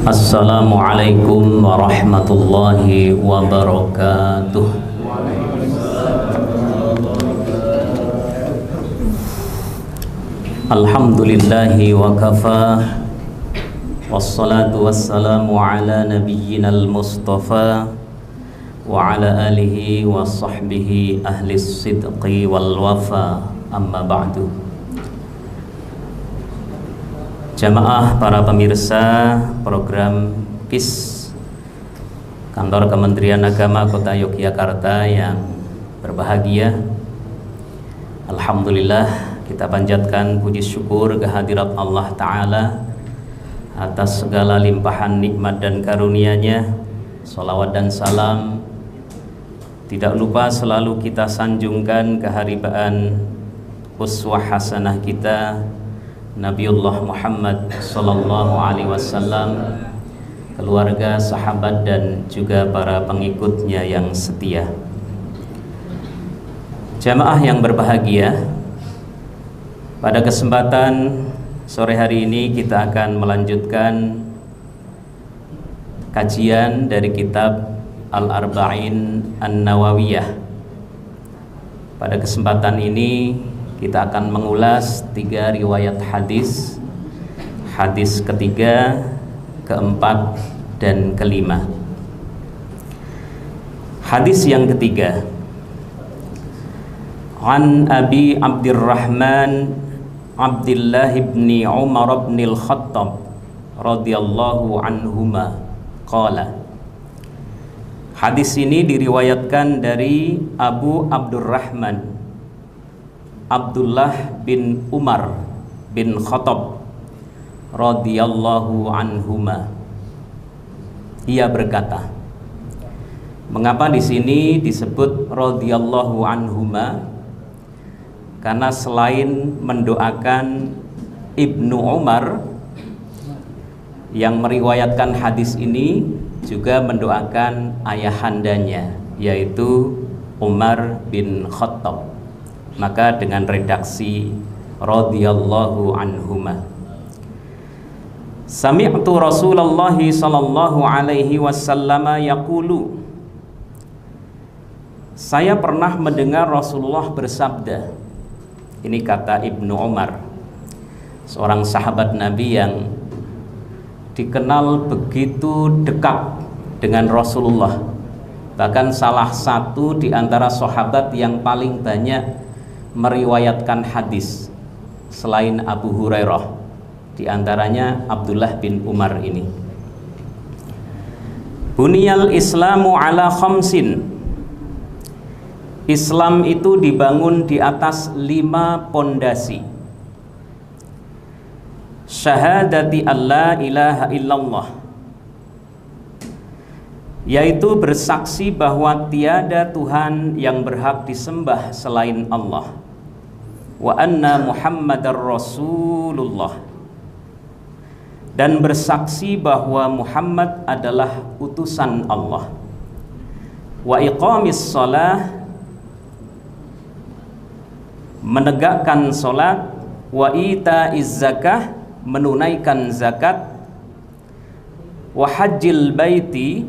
Assalamualaikum warahmatullahi wabarakatuh. Alhamdulillahi wa kafa, wassalatu wassalamu ala nabiyyinal mustafa wa ala alihi wa sahbihi ahli sidqi wal wafa, amma ba'du. Jamaah para pemirsa program KIS Kantor Kementerian Agama Kota Yogyakarta yang berbahagia, alhamdulillah kita panjatkan puji syukur kehadirat Allah Ta'ala atas segala limpahan nikmat dan karunia-Nya. Salawat dan salam tidak lupa selalu kita sanjungkan keharibaan uswah hasanah kita Nabiullah Muhammad sallallahu alaihi wasallam, keluarga, sahabat dan juga para pengikutnya yang setia. Jamaah yang berbahagia, pada kesempatan sore hari ini kita akan melanjutkan kajian dari kitab Al-Arba'in An-Nawawiyah. Pada kesempatan ini kita akan mengulas 3 riwayat hadis, hadis ketiga, keempat, dan kelima. Hadis yang ketiga, An Abi Abdurrahman Abdullah ibn Umar ibn al-Khattab radhiyallahu anhuma qala. Hadis ini diriwayatkan dari Abu Abdurrahman Abdullah bin Umar bin Khattab radhiyallahu anhuma. Ia berkata, mengapa di sini disebut radhiyallahu anhuma? Karena selain mendoakan Ibnu Umar yang meriwayatkan hadis ini, juga mendoakan ayahandanya, yaitu Umar bin Khattab. Maka dengan redaksi radhiyallahu anhuma. Sami'tu Rasulullah sallallahu alaihi wasallam yaqulu. Saya pernah mendengar Rasulullah bersabda. Ini kata Ibnu Umar, seorang sahabat Nabi yang dikenal begitu dekat dengan Rasulullah. Bahkan salah satu di antara sahabat yang paling banyak meriwayatkan hadis selain Abu Hurairah, di antaranya Abdullah bin Umar ini. Buniyal Islamu ala khamsin. Islam itu dibangun di atas 5 pondasi. Syahadati alla ilaha illallah, yaitu bersaksi bahwa tiada Tuhan yang berhak disembah selain Allah, wa anna Muhammadar Rasulullah, dan bersaksi bahwa Muhammad adalah utusan Allah, wa iqamis shalah, menegakkan salat, wa itaiz zakah, menunaikan zakat, wa hajjil baiti,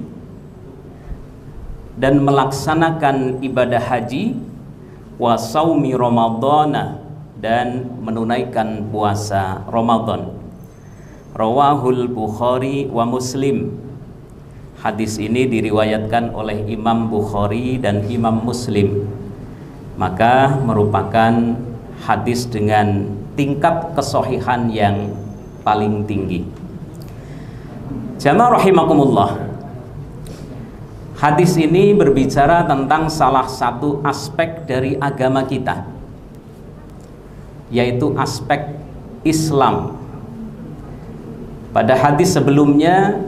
dan melaksanakan ibadah haji, wa saumi ramadhana, dan menunaikan puasa Ramadan. Rawahul Bukhari wa Muslim. Hadis ini diriwayatkan oleh Imam Bukhari dan Imam Muslim. Maka merupakan hadis dengan tingkat kesohihan yang paling tinggi. Jamaah rahimakumullah, hadis ini berbicara tentang salah satu aspek dari agama kita, yaitu aspek Islam. Pada hadis sebelumnya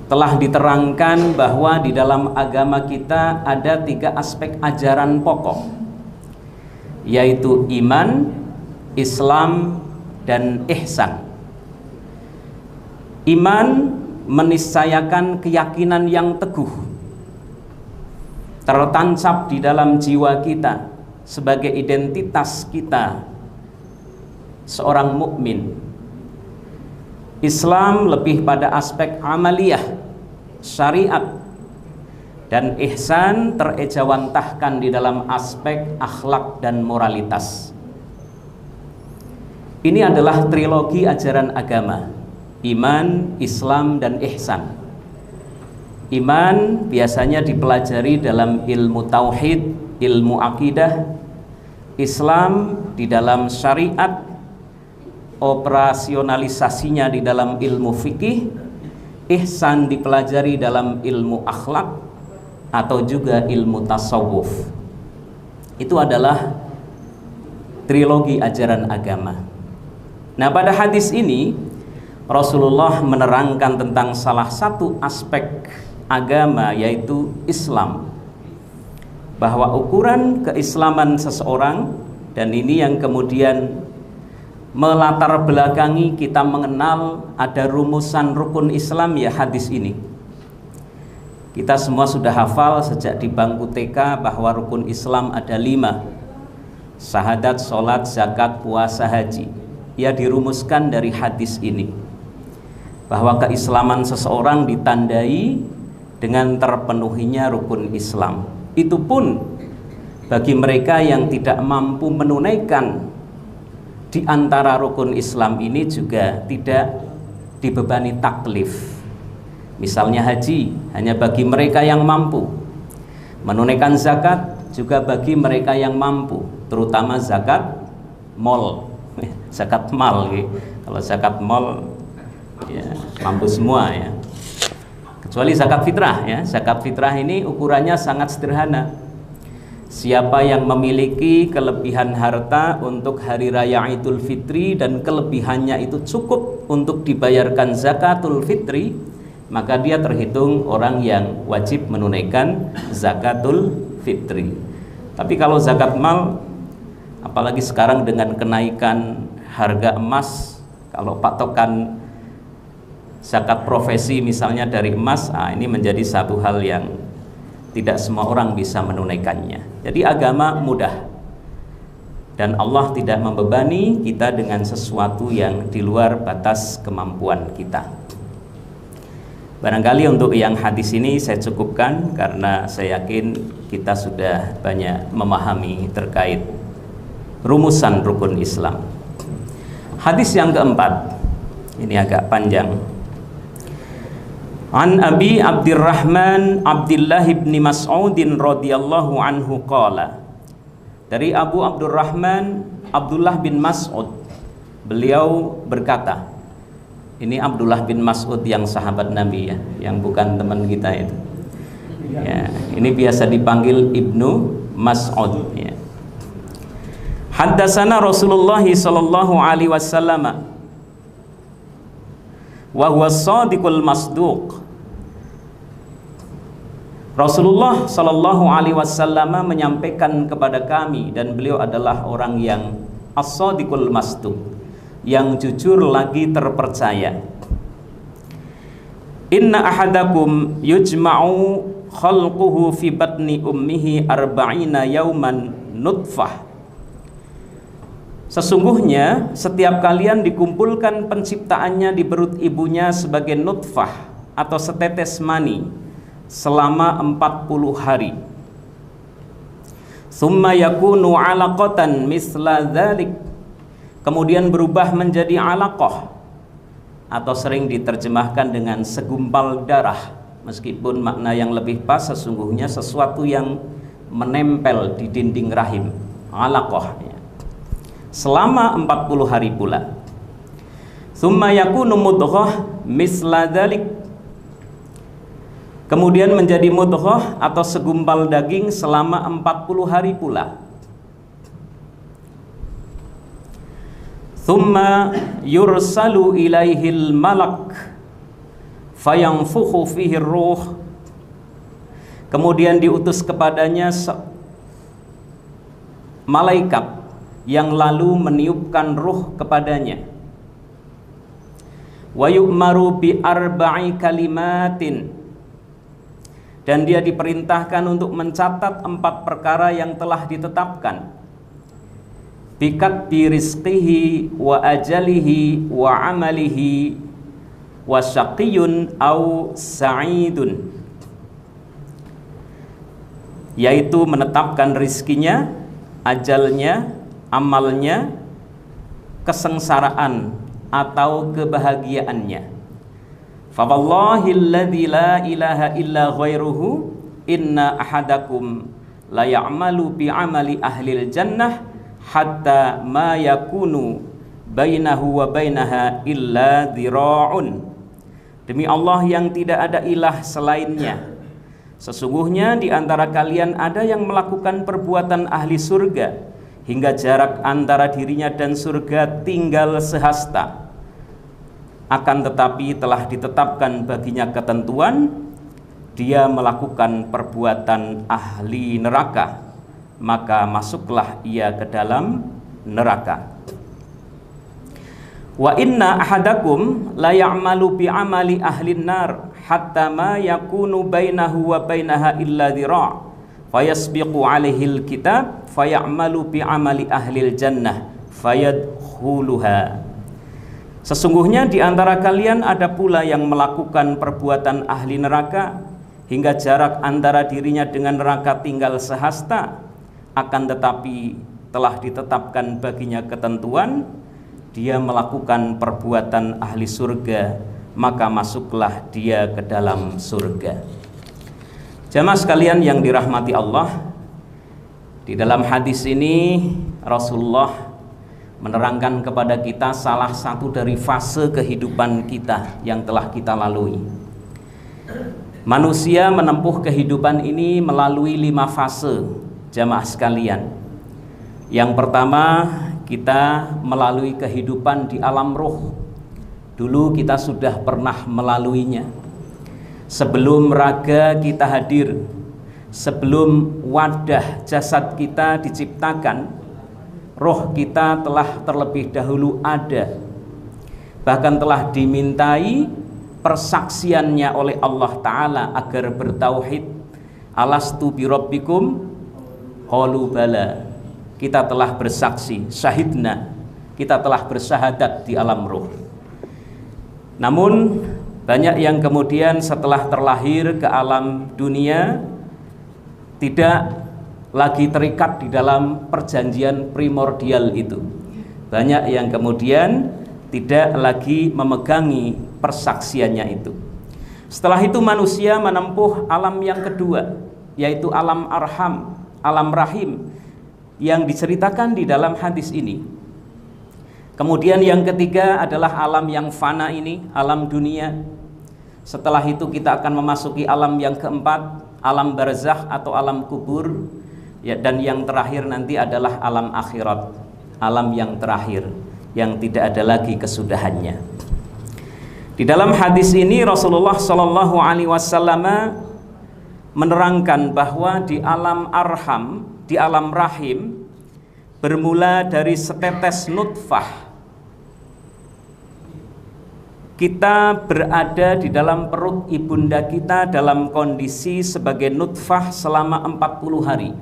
telah diterangkan bahwa di dalam agama kita ada 3 aspek ajaran pokok, yaitu iman, Islam, dan ihsan. Iman meniscayakan keyakinan yang teguh, tertancap di dalam jiwa kita sebagai identitas kita seorang mukmin. Islam lebih pada aspek amaliyah, syariat, dan ihsan terejawantahkan di dalam aspek akhlak dan moralitas. Ini adalah trilogi ajaran agama: iman, Islam, dan ihsan. Iman biasanya dipelajari dalam ilmu tauhid, ilmu akidah. Islam di dalam syariat, operasionalisasinya di dalam ilmu fikih. Ihsan dipelajari dalam ilmu akhlak atau juga ilmu tasawuf. Itu adalah trilogi ajaran agama. Nah, pada hadis ini Rasulullah menerangkan tentang salah satu aspek agama, yaitu Islam, bahwa ukuran keislaman seseorang, dan ini yang kemudian melatar belakangi kita mengenal ada rumusan rukun Islam, ya hadis ini. Kita semua sudah hafal sejak di bangku TK bahwa rukun Islam ada 5: syahadat, sholat, zakat, puasa, haji. Ya, dirumuskan dari hadis ini bahwa keislaman seseorang ditandai dengan terpenuhinya rukun Islam. Itu pun bagi mereka yang tidak mampu menunaikan di antara rukun Islam ini juga tidak dibebani taklif. Misalnya haji hanya bagi mereka yang mampu. Menunaikan zakat juga bagi mereka yang mampu, terutama zakat mal, zakat mal. Kalau zakat mal ya mampu semua ya. Kecuali zakat fitrah ya. Zakat fitrah ini ukurannya sangat sederhana. Siapa yang memiliki kelebihan harta untuk hari raya Idul Fitri dan kelebihannya itu cukup untuk dibayarkan zakatul fitri, maka dia terhitung orang yang wajib menunaikan zakatul fitri. Tapi kalau zakat mal, apalagi sekarang dengan kenaikan harga emas, kalau patokan zakat profesi misalnya dari emas, ini menjadi satu hal yang tidak semua orang bisa menunaikannya. Jadi agama mudah, dan Allah tidak membebani kita dengan sesuatu yang di luar batas kemampuan kita. Barangkali untuk yang hadis ini saya cukupkan, karena saya yakin kita sudah banyak memahami terkait rumusan rukun Islam. Hadis yang keempat, ini agak panjang. An Abi Abdurrahman Abdullah bin Mas'udin radhiyallahu anhu qala. Dari Abu Abdurrahman Abdullah bin Mas'ud, beliau berkata, ini Abdullah bin Mas'ud yang sahabat Nabi ya, yang bukan teman kita itu. Ya, ini biasa dipanggil Ibnu Mas'ud ya. Haddatsana Rasulullah sallallahu alaihi wasallam wa huwa shadiqul masduq. Rasulullah sallallahu alaihi wasallam menyampaikan kepada kami, dan beliau adalah orang yang as-shadiqul masduq, yang jujur lagi terpercaya. Inna ahadakum yujma'u khalquhu fi batni ummihi arba'ina yauman nutfah. Sesungguhnya setiap kalian dikumpulkan penciptaannya di perut ibunya sebagai nutfah atau setetes mani selama 40 hari. Tsumma yakunu 'alaqatan misla dzalik. Kemudian berubah menjadi alaqah, atau sering diterjemahkan dengan segumpal darah, meskipun makna yang lebih pas sesungguhnya sesuatu yang menempel di dinding rahim, alaqah ya. Selama 40 hari pula. Tsumma yakunu mudghah misla dzalik. Kemudian menjadi mudghah atau segumpal daging selama 40 hari pula. Tsumma yursalu ilaihil malak fayanfukhu fihi ruh. Kemudian diutus kepadanya malaikat yang lalu meniupkan ruh kepadanya. Wa yu'maru bi arba'i kalimatin. Dan dia diperintahkan untuk mencatat 4 perkara yang telah ditetapkan. Bikat bi rizqihi wa ajalihi wa amalihi wasyaqiyun au sa'idun, yaitu menetapkan rizkinya, ajalnya, amalnya, kesengsaraan atau kebahagiaannya. Fa wallahilladzi la ilaha illa ghairuhu inna ahadakum la ya'malu bi amali ahlil jannah hatta ma yakunu bainahu wa bainaha illa dhira'un. Demi Allah yang tidak ada ilah selainnya, sesungguhnya di antara kalian ada yang melakukan perbuatan ahli surga hingga jarak antara dirinya dan surga tinggal sehasta. Akan tetapi telah ditetapkan baginya ketentuan, dia melakukan perbuatan ahli neraka, maka masuklah ia ke dalam neraka. Wa inna ahadakum la ya'malu bi amali ahlin nar hatta ma yakunu bainahu wa bainaha illa dhira' fayasbiqu alaihil kitab fayamalu bi amali ahlil jannah fayadkhuluha. Sesungguhnya di antara kalian ada pula yang melakukan perbuatan ahli neraka hingga jarak antara dirinya dengan neraka tinggal sehasta, akan tetapi telah ditetapkan baginya ketentuan, dia melakukan perbuatan ahli surga, maka masuklah dia ke dalam surga. Jamaah sekalian yang dirahmati Allah, di dalam hadis ini Rasulullah menerangkan kepada kita salah satu dari fase kehidupan kita yang telah kita lalui. Manusia menempuh kehidupan ini melalui 5 fase, jamaah sekalian. Yang pertama, kita melalui kehidupan di alam roh. Dulu kita sudah pernah melaluinya. Sebelum raga kita hadir, sebelum wadah jasad kita diciptakan, roh kita telah terlebih dahulu ada. Bahkan telah dimintai persaksiannya oleh Allah Ta'ala agar bertauhid. Alastu birabbikum qalu bala. Kita telah bersaksi, syahidna, kita telah bersyahadat di alam roh. Namun banyak yang kemudian setelah terlahir ke alam dunia tidak lagi terikat di dalam perjanjian primordial itu. Banyak yang kemudian tidak lagi memegangi persaksiannya itu. Setelah itu manusia menempuh alam yang kedua, yaitu alam arham, alam rahim, yang diceritakan di dalam hadis ini. Kemudian yang ketiga adalah alam yang fana ini, alam dunia. Setelah itu kita akan memasuki alam yang keempat, alam barzakh atau alam kubur, ya, dan yang terakhir nanti adalah alam akhirat, alam yang terakhir yang tidak ada lagi kesudahannya. Di dalam hadis ini Rasulullah Shallallahu Alaihi Wasallam menerangkan bahwa di alam arham, di alam rahim, bermula dari setetes nutfah. Kita berada di dalam perut ibunda kita dalam kondisi sebagai nutfah selama 40 hari.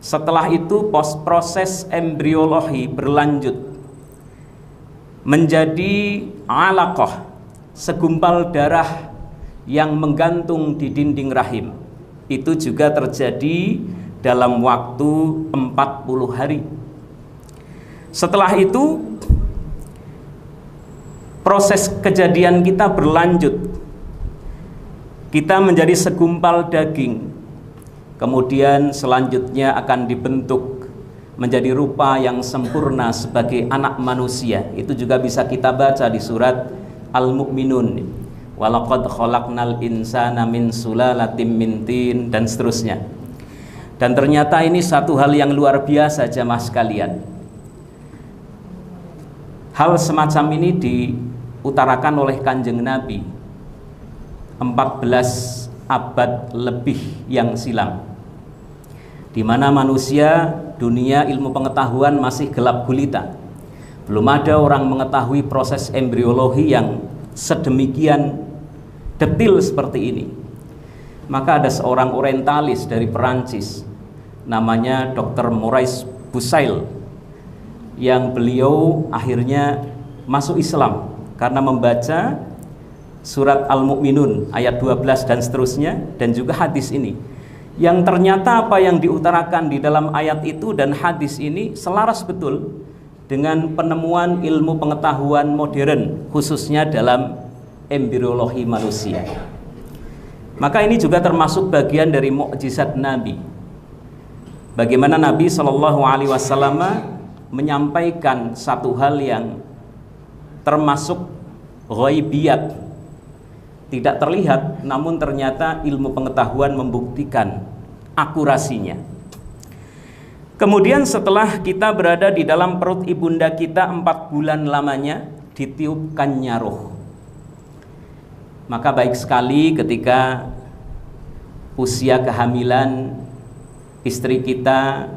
Setelah itu proses embriologi berlanjut menjadi alaqah, segumpal darah yang menggantung di dinding rahim. Itu juga terjadi dalam waktu 40 hari. Setelah itu proses kejadian kita berlanjut. Kita menjadi segumpal daging. Kemudian selanjutnya akan dibentuk menjadi rupa yang sempurna sebagai anak manusia. Itu juga bisa kita baca di surat Al-Mu'minun. Walaqad khalaqnal insana min sulalatin min tin, dan seterusnya. Dan ternyata ini satu hal yang luar biasa, jamaah sekalian. Hal semacam ini diutarakan oleh Kanjeng Nabi 14 abad lebih yang silam, di mana manusia, dunia ilmu pengetahuan masih gelap gulita. Belum ada orang mengetahui proses embriologi yang sedemikian detil seperti ini. Maka ada seorang orientalis dari Perancis, namanya Dr. Maurice Bucaille, yang beliau akhirnya masuk Islam karena membaca surat Al-Mu'minun ayat 12 dan seterusnya, dan juga hadis ini, yang ternyata apa yang diutarakan di dalam ayat itu dan hadis ini selaras betul dengan penemuan ilmu pengetahuan modern, khususnya dalam embriologi manusia. Maka ini juga termasuk bagian dari mukjizat Nabi. Bagaimana Nabi Shallallahu Alaihi Wasallam menyampaikan satu hal yang termasuk ghaibiyat, tidak terlihat, namun ternyata ilmu pengetahuan membuktikan akurasinya. Kemudian setelah kita berada di dalam perut ibunda kita 4 bulan lamanya, ditiupkannya roh. Maka baik sekali ketika usia kehamilan istri kita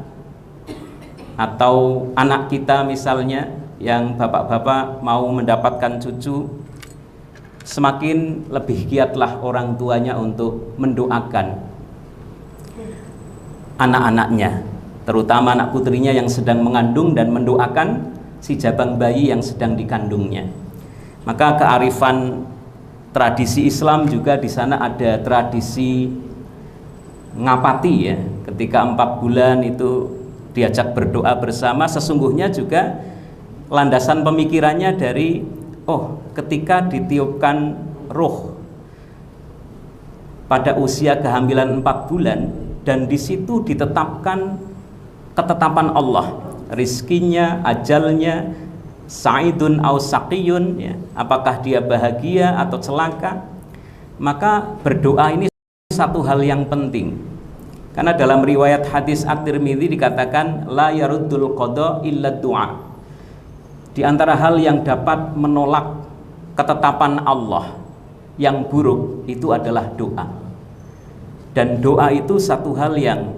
atau anak kita misalnya, yang bapak-bapak mau mendapatkan cucu, semakin lebih giatlah orang tuanya untuk mendoakan anak-anaknya, terutama anak putrinya yang sedang mengandung, dan mendoakan si jabang bayi yang sedang dikandungnya. Maka kearifan tradisi Islam juga di sana ada tradisi ngapati ya, ketika 4 bulan itu diajak berdoa bersama. Sesungguhnya juga landasan pemikirannya dari ketika ditiupkan roh pada usia kehamilan 4 bulan, dan di situ ditetapkan ketetapan Allah, rizkinya, ajalnya, sa'idun au saqiyun ya, apakah dia bahagia atau celaka. Maka berdoa ini satu hal yang penting, karena dalam riwayat hadis At-Tirmidzi dikatakan la yaruddul qada illa du'a. Di antara hal yang dapat menolak ketetapan Allah yang buruk itu adalah doa. Dan doa itu satu hal yang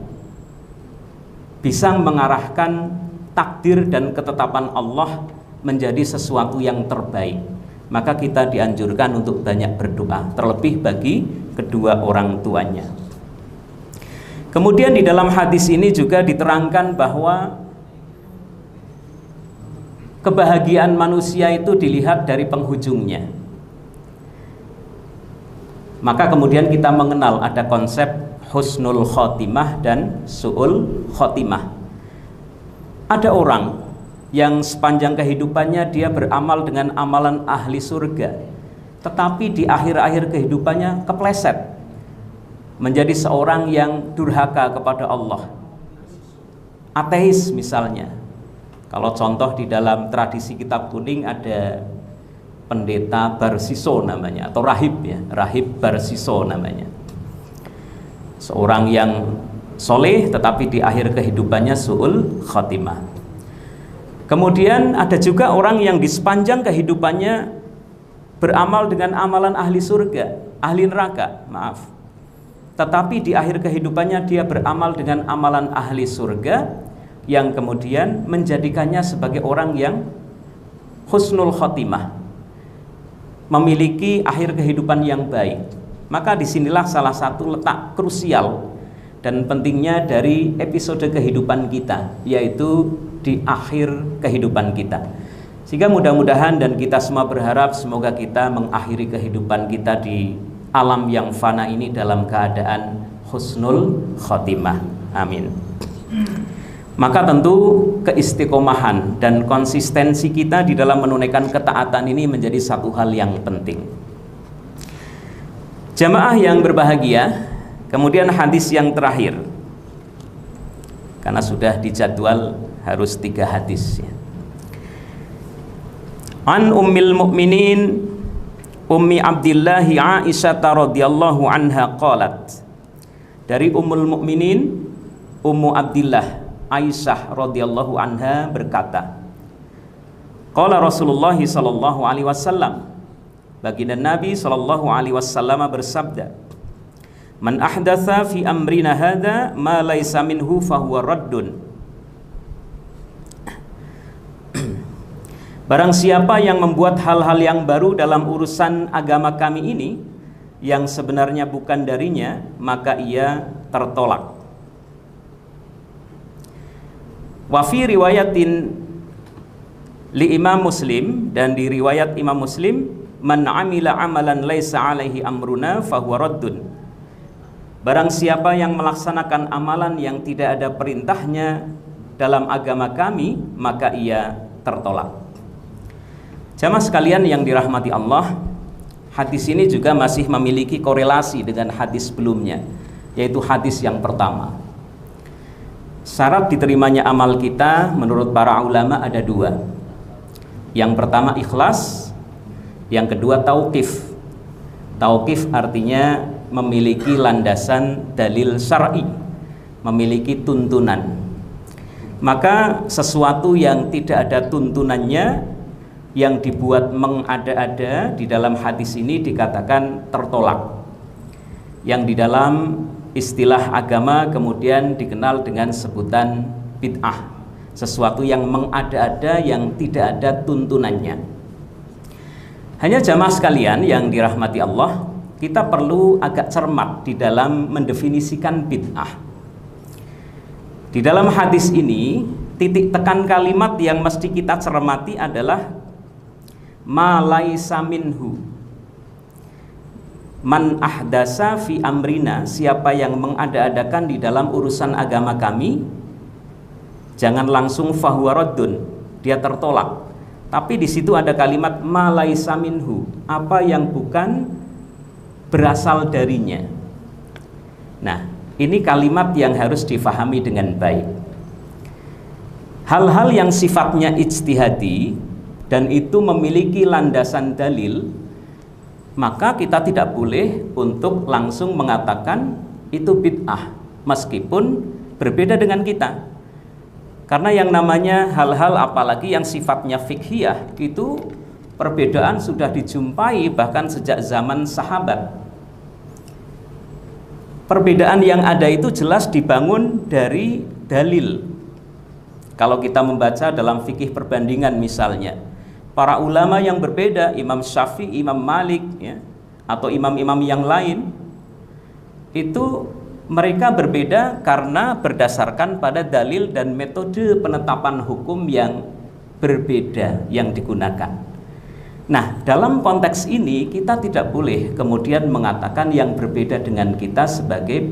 bisa mengarahkan takdir dan ketetapan Allah menjadi sesuatu yang terbaik. Maka kita dianjurkan untuk banyak berdoa, terlebih bagi kedua orang tuanya. Kemudian di dalam hadis ini juga diterangkan bahwa kebahagiaan manusia itu dilihat dari penghujungnya. Maka kemudian kita mengenal ada konsep husnul khotimah dan su'ul khotimah. Ada orang yang sepanjang kehidupannya dia beramal dengan amalan ahli surga, tetapi di akhir-akhir kehidupannya kepleset menjadi seorang yang durhaka kepada Allah, ateis misalnya. Kalau contoh di dalam tradisi kitab kuning ada pendeta Barsiso namanya, atau rahib ya, rahib Barsiso namanya. Seorang yang soleh tetapi di akhir kehidupannya su'ul khatimah. Kemudian ada juga orang yang di sepanjang kehidupannya beramal dengan amalan ahli surga, ahli neraka, maaf. Tetapi di akhir kehidupannya dia beramal dengan amalan ahli surga, yang kemudian menjadikannya sebagai orang yang husnul khotimah, memiliki akhir kehidupan yang baik. Maka disinilah salah satu letak krusial dan pentingnya dari episode kehidupan kita, yaitu di akhir kehidupan kita. Sehingga mudah-mudahan dan kita semua berharap semoga kita mengakhiri kehidupan kita di alam yang fana ini dalam keadaan husnul khotimah. Amin. Maka tentu keistiqomahan dan konsistensi kita di dalam menunaikan ketaatan ini menjadi satu hal yang penting. Jamaah yang berbahagia, kemudian hadis yang terakhir, karena sudah dijadwal harus 3 hadis ya. An ummil mu'minin Ummi Abdillahi Aisyah radhiyallahu anha qalat, dari Ummul Mukminin Ummu Abdillah Aisyah radhiyallahu anha berkata, qala Rasulullah sallallahu alaihi wasallam, baginda Nabi sallallahu alaihi wasallam bersabda, man ahdatsa fi amrina hadza ma laisa minhu fahuwa raddun. Barang siapa yang membuat hal-hal yang baru dalam urusan agama kami ini yang sebenarnya bukan darinya, maka ia tertolak. Wa fi riwayatin Li Imam Muslim, dan di riwayat Imam Muslim, man amila amalan laisa alaihi amruna fahuwa raddun. Barang siapa yang melaksanakan amalan yang tidak ada perintahnya dalam agama kami, maka ia tertolak. Jamaah sekalian yang dirahmati Allah, hadis ini juga masih memiliki korelasi dengan hadis sebelumnya, yaitu hadis yang pertama. Syarat diterimanya amal kita menurut para ulama ada dua. Yang pertama ikhlas, yang kedua tauqif. Tauqif artinya memiliki landasan dalil syar'i, memiliki tuntunan. Maka sesuatu yang tidak ada tuntunannya, yang dibuat mengada-ada, di dalam hadis ini dikatakan tertolak, yang di dalam istilah agama kemudian dikenal dengan sebutan bid'ah, sesuatu yang mengada-ada, yang tidak ada tuntunannya. Hanya jamaah sekalian yang dirahmati Allah, kita perlu agak cermat di dalam mendefinisikan bid'ah. Di dalam hadis ini, titik tekan kalimat yang mesti kita cermati adalah ma laisa minhu. Man ahdasa fi amrina, siapa yang mengada-adakan di dalam urusan agama kami, jangan langsung fahuwa raddun, dia tertolak. Tapi di situ ada kalimat ma laisa minhu, apa yang bukan berasal darinya. Nah, ini kalimat yang harus difahami dengan baik. Hal-hal yang sifatnya ijtihadi dan itu memiliki landasan dalil, maka kita tidak boleh untuk langsung mengatakan itu bid'ah, meskipun berbeda dengan kita. Karena yang namanya hal-hal apalagi yang sifatnya fikhiyah, itu perbedaan sudah dijumpai bahkan sejak zaman sahabat. Perbedaan yang ada itu jelas dibangun dari dalil. Kalau kita membaca dalam fikih perbandingan misalnya, para ulama yang berbeda, Imam Syafi'i, Imam Malik, ya, atau imam-imam yang lain, itu mereka berbeda karena berdasarkan pada dalil dan metode penetapan hukum yang berbeda yang digunakan. Nah, dalam konteks ini kita tidak boleh kemudian mengatakan yang berbeda dengan kita sebagai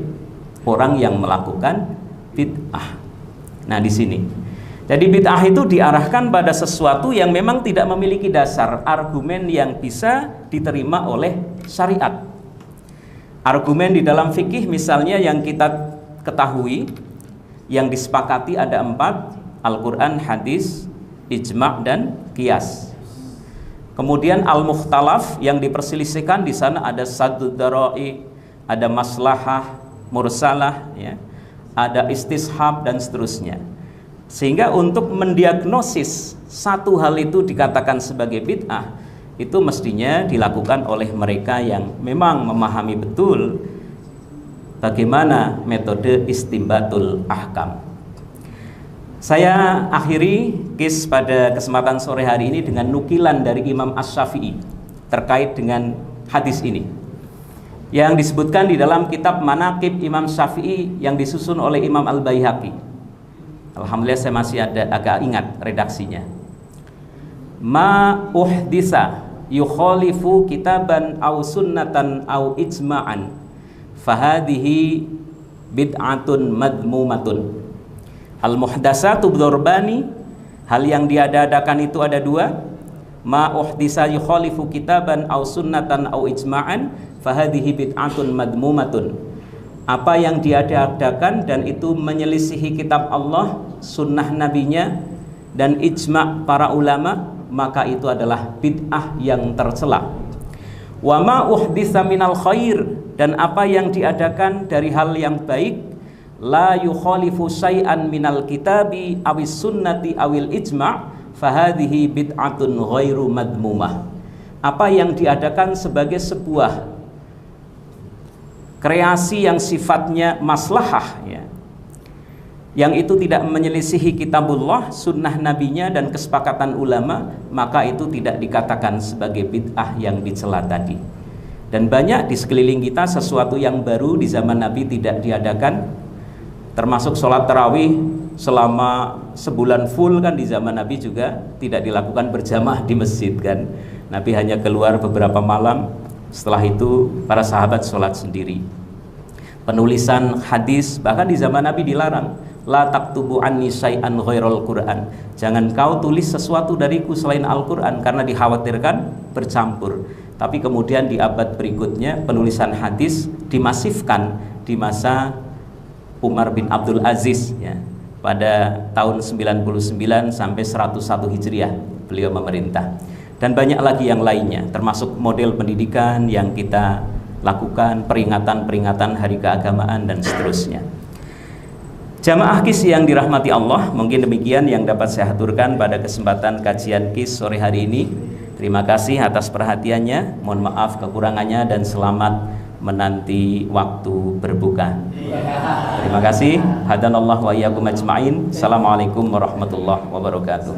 orang yang melakukan bid'ah. Nah, di sini. Jadi bid'ah itu diarahkan pada sesuatu yang memang tidak memiliki dasar argumen yang bisa diterima oleh syariat. Argumen di dalam fikih misalnya yang kita ketahui, yang disepakati ada 4, Al-Quran, hadis, ijma' dan qiyas. Kemudian al-mukhtalaf yang diperselisihkan, di sana ada saddud dhara'i, ada maslahah mursalah, ya, ada istishab dan seterusnya. Sehingga untuk mendiagnosis satu hal itu dikatakan sebagai bid'ah, itu mestinya dilakukan oleh mereka yang memang memahami betul bagaimana metode istimbatul ahkam. Saya akhiri kisah pada kesempatan sore hari ini dengan nukilan dari Imam Asy-Syafi'i terkait dengan hadis ini, yang disebutkan di dalam kitab Manaqib Imam Syafi'i yang disusun oleh Imam Al-Baihaqi. Alhamdulillah saya masih agak ingat redaksinya. Ma uhdisa yukhalifu kitaban aw sunnatan aw ijma'an fahadihi bid'atun madmumatun. Al-muhdasatu bidharbani, hal yang diadakan itu ada 2. Ma uhdisa yukhalifu kitaban aw sunnatan aw ijma'an fahadihi bid'atun madmumatun. Apa yang diadakan dan itu menyelisihi kitab Allah, sunnah nabinya, dan ijma' para ulama, maka itu adalah bid'ah yang tercela. Wa ma uhditsa minal khair, dan apa yang diadakan dari hal yang baik, la yukhalifu syai'an minal kitabi awis sunnati awil ijma' fahadhihi bid'atun ghairu madmumah. Apa yang diadakan sebagai sebuah kreasi yang sifatnya maslahah, ya, yang itu tidak menyelisihi kitabullah, sunnah nabinya, dan kesepakatan ulama, maka itu tidak dikatakan sebagai bid'ah yang dicela tadi. Dan banyak di sekeliling kita sesuatu yang baru di zaman Nabi tidak diadakan, termasuk sholat tarawih selama sebulan full kan di zaman Nabi juga tidak dilakukan berjamaah di masjid kan. Nabi hanya keluar beberapa malam, setelah itu para sahabat sholat sendiri. Penulisan hadis bahkan di zaman Nabi dilarang. La taktubu anni syai'an ghairal Qur'an. Jangan kau tulis sesuatu dariku selain Al-Qur'an, karena dikhawatirkan bercampur. Tapi kemudian di abad berikutnya penulisan hadis dimasifkan di masa Umar bin Abdul Aziz ya. Pada tahun 99 sampai 101 Hijriah beliau memerintah. Dan banyak lagi yang lainnya, termasuk model pendidikan yang kita lakukan, peringatan-peringatan hari keagamaan dan seterusnya. Jamaah KIS yang dirahmati Allah, mungkin demikian yang dapat saya aturkan pada kesempatan kajian KIS sore hari ini. Terima kasih atas perhatiannya, mohon maaf kekurangannya, dan selamat menanti waktu berbuka. Terima kasih. Hadanallahu wa iyyakum ajma'in. Assalamualaikum warahmatullahi wabarakatuh.